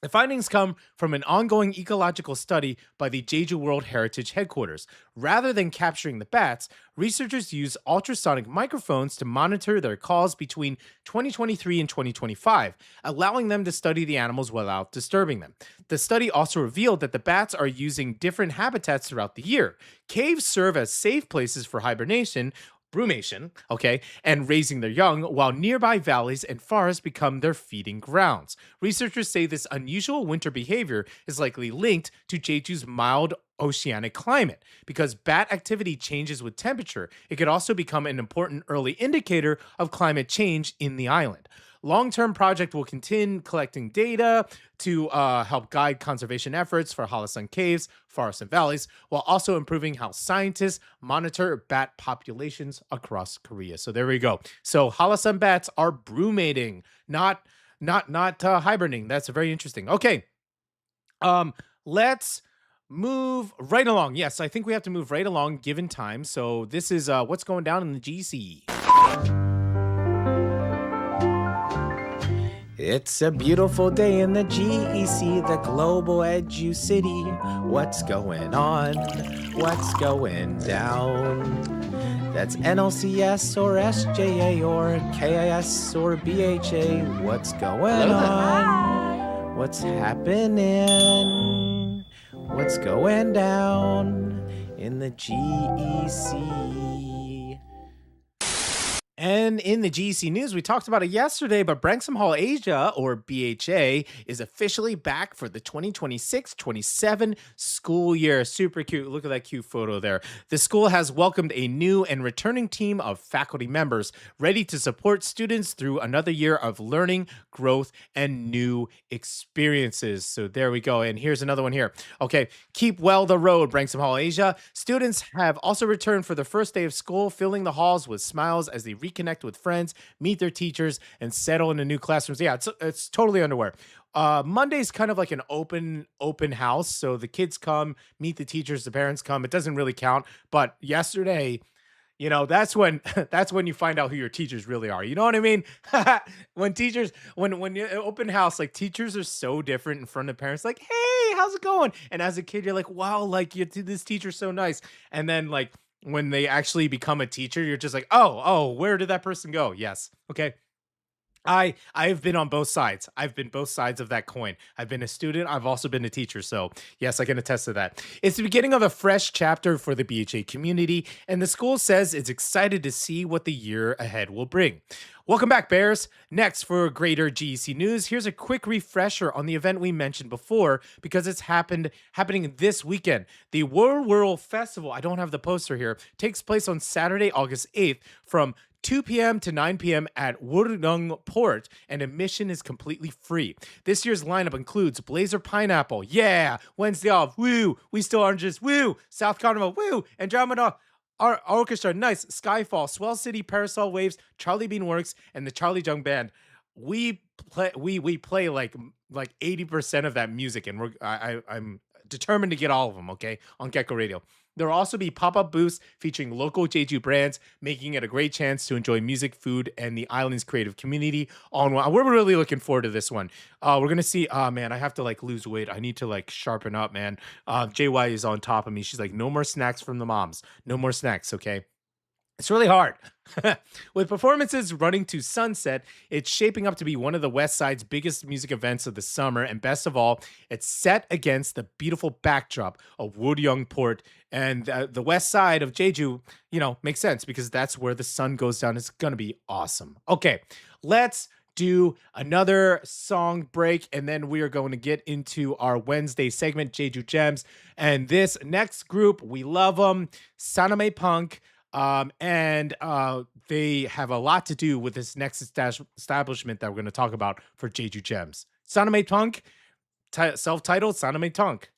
The findings come from an ongoing ecological study by the Jeju World Heritage Headquarters. Rather than capturing the bats, researchers used ultrasonic microphones to monitor their calls between 2023 and 2025, allowing them to study the animals without disturbing them. The study also revealed that the bats are using different habitats throughout the year. Caves serve as safe places for hibernation, brumation, okay, and raising their young, while nearby valleys and forests become their feeding grounds. Researchers say this unusual winter behavior is likely linked to Jeju's mild oceanic climate. Because bat activity changes with temperature, it could also become an important early indicator of climate change in the island. Long-term project will continue collecting data to help guide conservation efforts for Hallasan caves, forests, and valleys, while also improving how scientists monitor bat populations across Korea. So there we go. So Hallasan bats are brumating, not hibernating. That's very interesting. Okay, let's move right along. Yes, I think we have to move right along given time. So this is what's going down in the GC. It's a beautiful day in the GEC, the Global Edu City. What's going on? What's going down? That's NLCS or SJA or KIS or BHA. What's going on? What's happening? What's going down in the GEC? And in the GEC news, we talked about it yesterday, but Branksome Hall Asia, or BHA, is officially back for the 2026-27 school year. Super cute. Look at that cute photo there. The school has welcomed a new and returning team of faculty members ready to support students through another year of learning, growth, and new experiences. So there we go. And here's another one here. Okay, keep well the road, Branksome Hall Asia. Students have also returned for the first day of school, filling the halls with smiles as they reconnect with friends, meet their teachers, and settle into new classrooms. Yeah, it's totally underwear. Monday's kind of like an open house. So the kids come, meet the teachers, the parents come. It doesn't really count. But yesterday, you know, that's when you find out who your teachers really are. You know what I mean? when you open house, like teachers are so different in front of parents. Like, hey, how's it going? And as a kid, you're like, wow, like this teacher's so nice. And then like when they actually become a teacher, you're just like, oh, where did that person go? Yes. Okay. I've been on both sides. I've been both sides of that coin. I've been a student. I've also been a teacher. So yes, I can attest to that. It's the beginning of a fresh chapter for the BHA community, and the school says it's excited to see what the year ahead will bring. Welcome back, Bears. Next, for greater GEC news, here's a quick refresher on the event we mentioned before because it's happening this weekend. The World Festival, I don't have the poster here, takes place on Saturday, August 8th from 2 p.m. to 9 p.m. at Godarxk Port, and admission is completely free. This year's lineup includes Blazer Pineapple, yeah, Wednesday Off, woo, We Still Oranges, woo, South Carnival, woo, Andromeda Our Orchestra, nice, Skyfall, Swell City, Parasol Waves, Charlie Bean Works, and the Charlie Jung Band. We play like 80% of that music, and I'm determined to get all of them, okay, on Gecko Radio. There will also be pop-up booths featuring local Jeju brands, making it a great chance to enjoy music, food, and the island's creative community all in one. We're really looking forward to this one. We're going to see, man, I have to like lose weight. I need to like sharpen up, man. JY is on top of me. She's like, no more snacks from the moms. No more snacks, okay? It's really hard. With performances running to sunset, it's shaping up to be one of the West Side's biggest music events of the summer. And best of all, it's set against the beautiful backdrop of Godarxk Port. And the West Side of Jeju, you know, makes sense because that's where the sun goes down. It's going to be awesome. Okay, let's do another song break, and then we are going to get into our Wednesday segment, Jeju Gems. And this next group, we love them, Saname Punk. And they have a lot to do with this next establishment that we're going to talk about for Jeju Gems. Saname Punk, self-titled Saname Punk.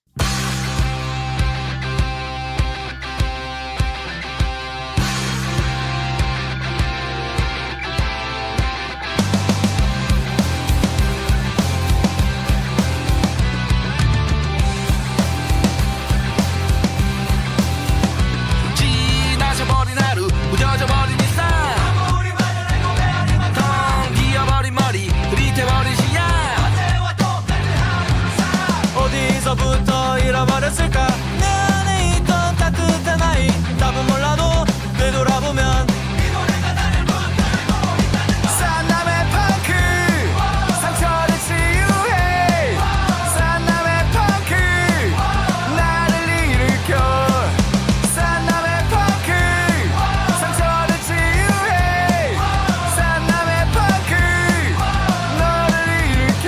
어디서부터 잃어버렸을까 내 안에 있던 따뜻한 아이 답은 몰라도 되돌아보면 이 노래가 나를 붙들고 있다는 걸 산나메 펑크 상처를 치유해 산나메 펑크 나를 일으켜 산나메 펑크 상처를 치유해 산나메 펑크 너를 일으켜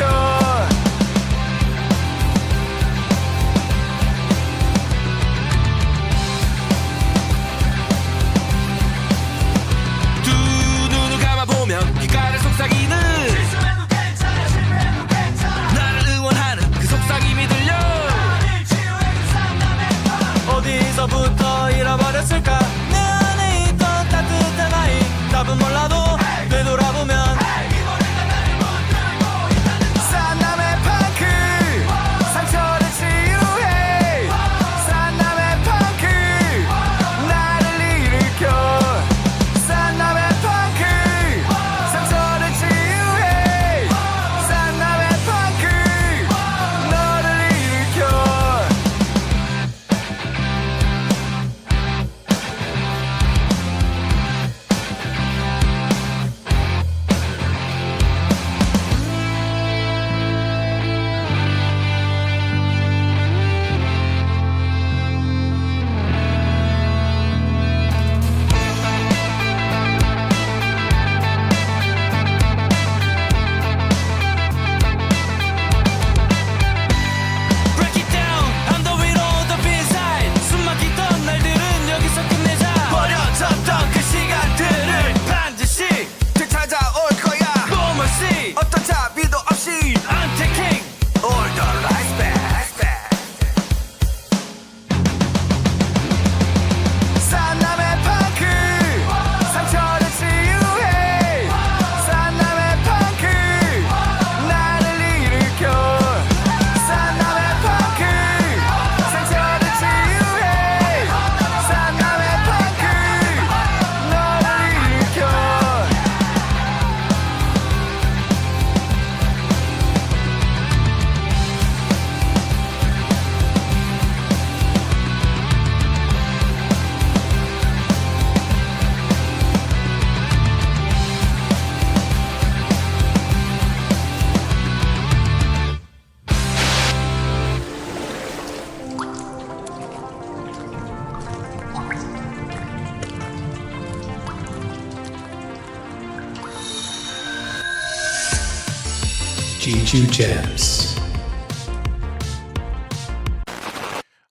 Jeju Gems.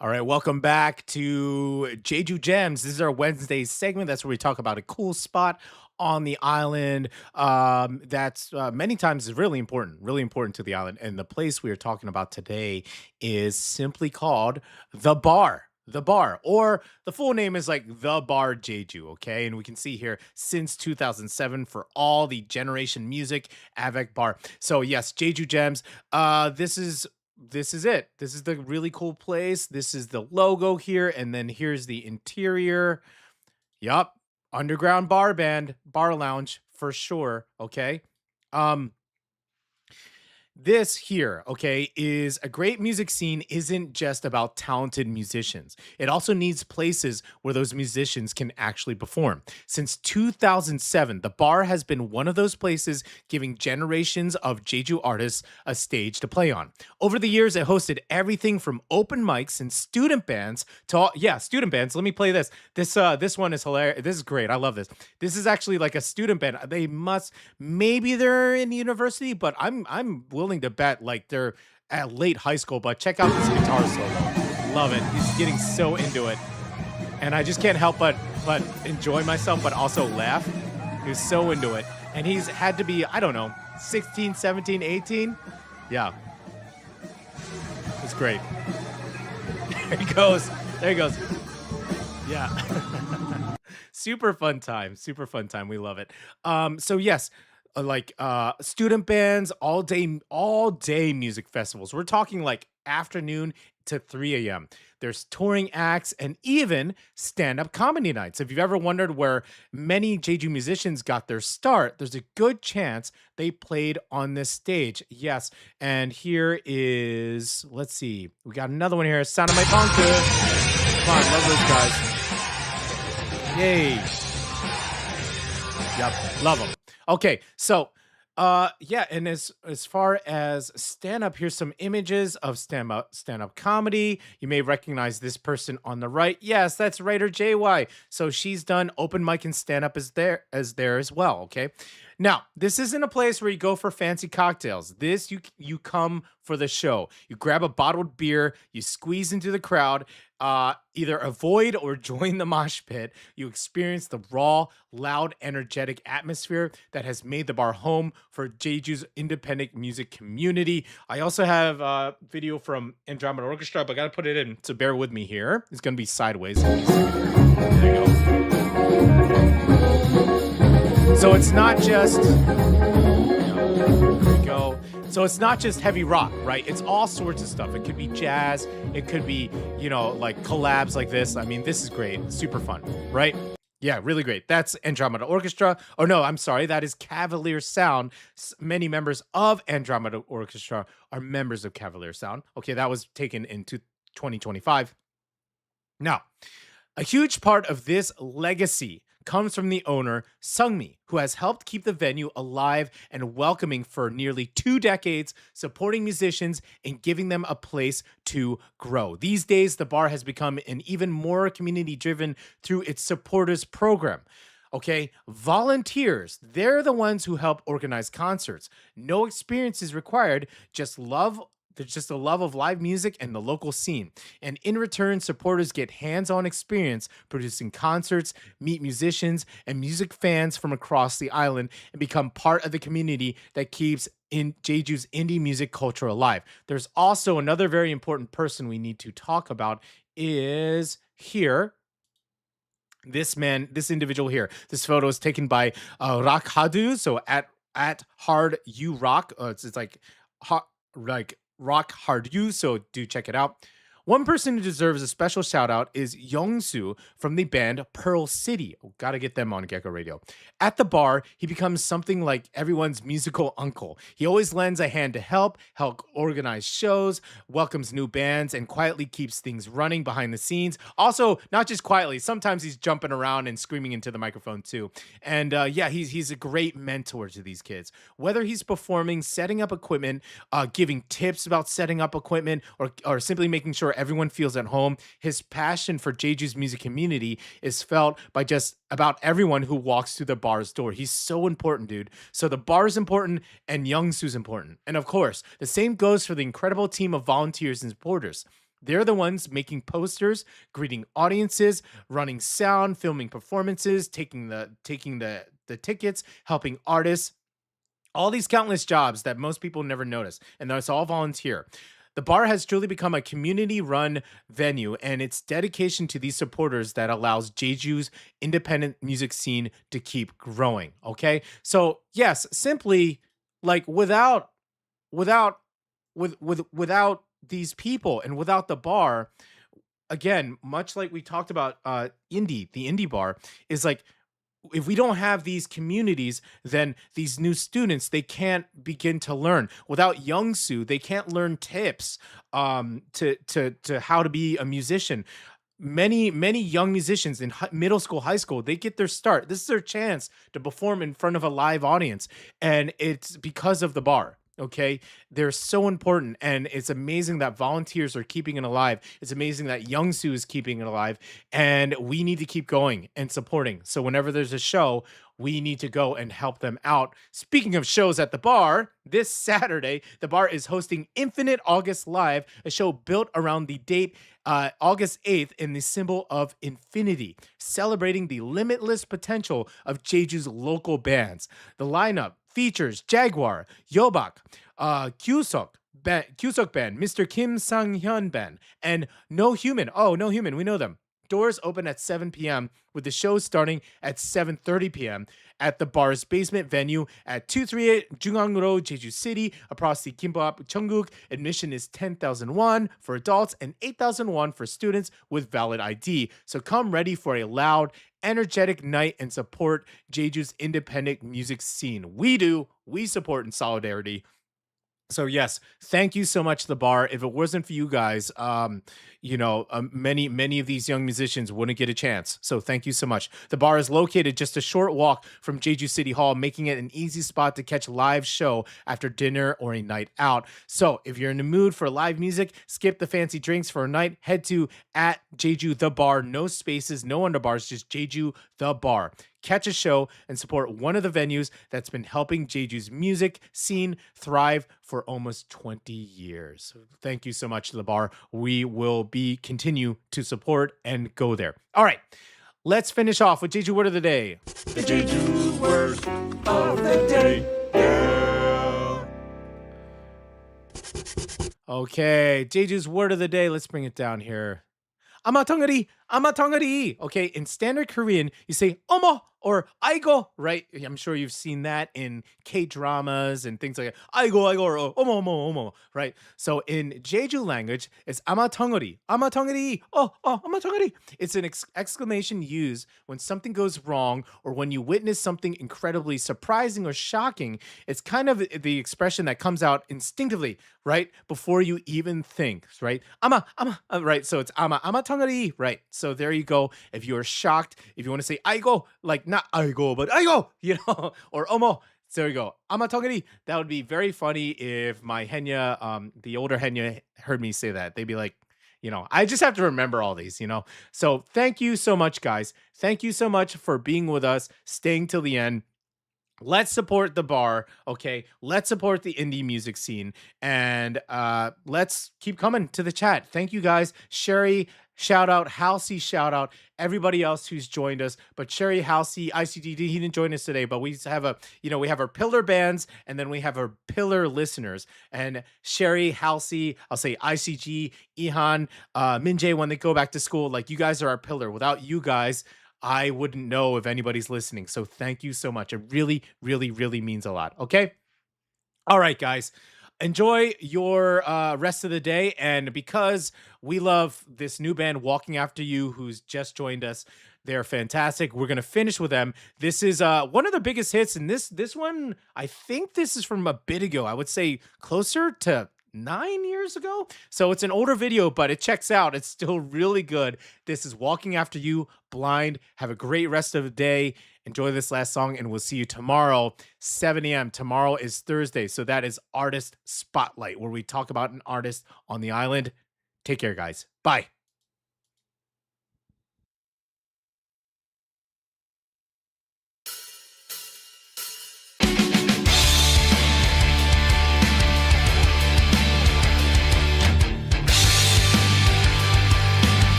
All right, welcome back to Jeju Gems. This is our Wednesday segment. That's where we talk about a cool spot on the island that's many times is really important to the island. And the place we are talking about today is simply called The Bar. The Bar, or the full name is like The Bar Jeju, okay? And we can see here since 2007 for all the Generation Music Avec Bar. So yes, Jeju Gems. This is it. This is the really cool place. This is the logo here, and then here's the interior. Yup, underground bar band, bar lounge for sure. Okay. This here, okay, is a great music scene isn't just about talented musicians. It also needs places where those musicians can actually perform. Since 2007, the bar has been one of those places giving generations of Jeju artists a stage to play on. Over the years, it hosted everything from open mics and student bands to student bands. Let me play this. This one is hilarious. This is great. I love this. This is actually like a student band. Maybe they're in university, but I'm willing to bet like they're at late high school. But check out this guitar solo. Love it. He's getting so into it, and I just can't help but enjoy myself, but also laugh. He was so into it, and he's had to be, I don't know, 16, 17, 18. Yeah, it's great. There he goes. Yeah. Super fun time. We love it. So yes, student bands, all day music festivals. We're talking like afternoon to 3 a.m. There's touring acts and even stand-up comedy nights. If you've ever wondered where many Jeju musicians got their start, there's a good chance they played on this stage. Yes, and here is, let's see, we got another one here, Saname Punk. Come on, love those guys. Yay. Yep, love them. Okay, so and as far as stand-up, here's some images of stand-up comedy. You may recognize this person on the right. Yes, that's writer JY. So she's done open mic and stand-up as there as well. Okay. Now, this isn't a place where you go for fancy cocktails. This you come for the show. You grab a bottled beer, you squeeze into the crowd, either avoid or join the mosh pit. You experience the raw, loud, energetic atmosphere that has made the bar home for Jeju's independent music community. I also have a video from Andromeda Orchestra, but I gotta put it in, so bear with me here. It's gonna be sideways. There you go. So it's not just, there we go. So it's not just heavy rock, right? It's all sorts of stuff. It could be jazz. It could be, like collabs like this. I mean, this is great. Super fun, right? Yeah, really great. That's Andromeda Orchestra. Oh, no, I'm sorry. That is Cavalier Sound. Many members of Andromeda Orchestra are members of Cavalier Sound. Okay, that was taken into 2025. Now, a huge part of this legacy comes from the owner, Sungmi, who has helped keep the venue alive and welcoming for nearly 2 decades, supporting musicians and giving them a place to grow. These days, the bar has become an even more community-driven through its supporters program. Okay, volunteers, they're the ones who help organize concerts. No experience is required, just love. There's just a love of live music and the local scene. And in return, supporters get hands-on experience producing concerts, meet musicians, and music fans from across the island, and become part of the community that keeps in Jeju's indie music culture alive. There's also another very important person we need to talk about is here. This individual here. This photo is taken by Rock Hadu, so at Hard You Rock. It's like Rock Hard You, so do check it out. One person who deserves a special shout out is Youngsu from the band Pearl City. Oh, gotta get them on Gecko Radio. At the bar, he becomes something like everyone's musical uncle. He always lends a hand to help organize shows, welcomes new bands, and quietly keeps things running behind the scenes. Also, not just quietly, sometimes he's jumping around and screaming into the microphone too. And he's a great mentor to these kids. Whether he's performing, setting up equipment, giving tips about setting up equipment, or simply making sure everyone feels at home. His passion for Jeju's music community is felt by just about everyone who walks through the bar's door. He's so important, dude. So the bar is important and Youngsu's important. And of course, the same goes for the incredible team of volunteers and supporters. They're the ones making posters, greeting audiences, running sound, filming performances, taking the tickets, helping artists. All these countless jobs that most people never notice, and that's all volunteer. The bar has truly become a community-run venue, and it's dedication to these supporters that allows Jeju's independent music scene to keep growing. Okay, so yes, simply like without these people and without the bar, again, much like we talked about the indie bar, is like if we don't have these communities, then these new students, they can't begin to learn. Without Youngsu, they can't learn tips to how to be a musician. Many young musicians in middle school, high school, they get their start. This is their chance to perform in front of a live audience, and it's because of the bar. Okay, they're so important, and it's amazing that volunteers are keeping it alive. It's amazing that Youngsu is keeping it alive, and we need to keep going and supporting. So whenever there's a show, we need to go and help them out. Speaking of shows at the bar, this Saturday, the bar is hosting Infinite August Live, a show built around the date August 8th in the symbol of infinity, celebrating the limitless potential of Jeju's local bands. The lineup features Jaguar, Yobak, Kyusuk Band, Mr. Kim Sang-hyun Band, and No Human. Oh, No Human, we know them. Doors open at 7 p.m. with the show starting at 7:30 p.m. at the bar's basement venue at 238 Jungang Road, Jeju City, across the Kimbap Cheongguk. Admission is 10,000 won for adults and 8,000 won for students with valid ID. So come ready for a loud, energetic night and support Jeju's independent music scene. We support in solidarity. So yes, thank you so much, the bar. If it wasn't for you guys, many of these young musicians wouldn't get a chance. So thank you so much. The bar is located just a short walk from Jeju City Hall, making it an easy spot to catch a live show after dinner or a night out. So if you're in the mood for live music, skip the fancy drinks for a night. Head to at Jeju the Bar, no spaces, no underbars, just Jeju the Bar. Catch a show and support one of the venues that's been helping Jeju's music scene thrive for almost 20 years. Thank you so much to the bar. We will continue to support and go there. All right, let's finish off with Jeju Word of the Day. The Jeju word of the day. Yeah. Okay, Jeju's Word of the Day. Let's bring it down here. Amatongari. Okay, in standard Korean, you say omo or aigo, right? I'm sure you've seen that in K-dramas and things like that. Aigo or omo, right? So in Jeju language, it's amatongari. Amatongari. It's an exclamation used when something goes wrong or when you witness something incredibly surprising or shocking. It's kind of the expression that comes out instinctively, right? Before you even think, right? Right? So it's amatongari, right? So there you go. If you're shocked, if you want to say aigo, like not aigo, but aigo, or omo. So there you go. Amatongari. That would be very funny if my Henya, the older Henya, heard me say that. They'd be like, I just have to remember all these, So thank you so much, guys. Thank you so much for being with us, staying till the end. Let's support the bar, okay? Let's support the indie music scene, and let's keep coming to the chat. Thank you, guys. Sherry, shout out. Halsey, shout out. Everybody else who's joined us, but Sherry, Halsey, ICDD, he didn't join us today, but we have we have our pillar bands, and then we have our pillar listeners. And Sherry, Halsey, I'll say ICG, Ihan, Minjae, when they go back to school, like you guys are our pillar. Without you guys, I wouldn't know if anybody's listening. So thank you so much. It really, really, really means a lot. Okay. All right, guys. Enjoy your rest of the day. And because we love this new band, Walking After You, who's just joined us, they're fantastic. We're going to finish with them. This is one of the biggest hits. And this one, I think this is from a bit ago. I would say closer to 9 years ago. So it's an older video, but it checks out. It's still really good. This is Walking After You, Blind. Have a great rest of the day. Enjoy this last song, and we'll see you tomorrow, 7 a.m. Tomorrow is Thursday, so that is Artist Spotlight, where we talk about an artist on the island. Take care, guys. Bye.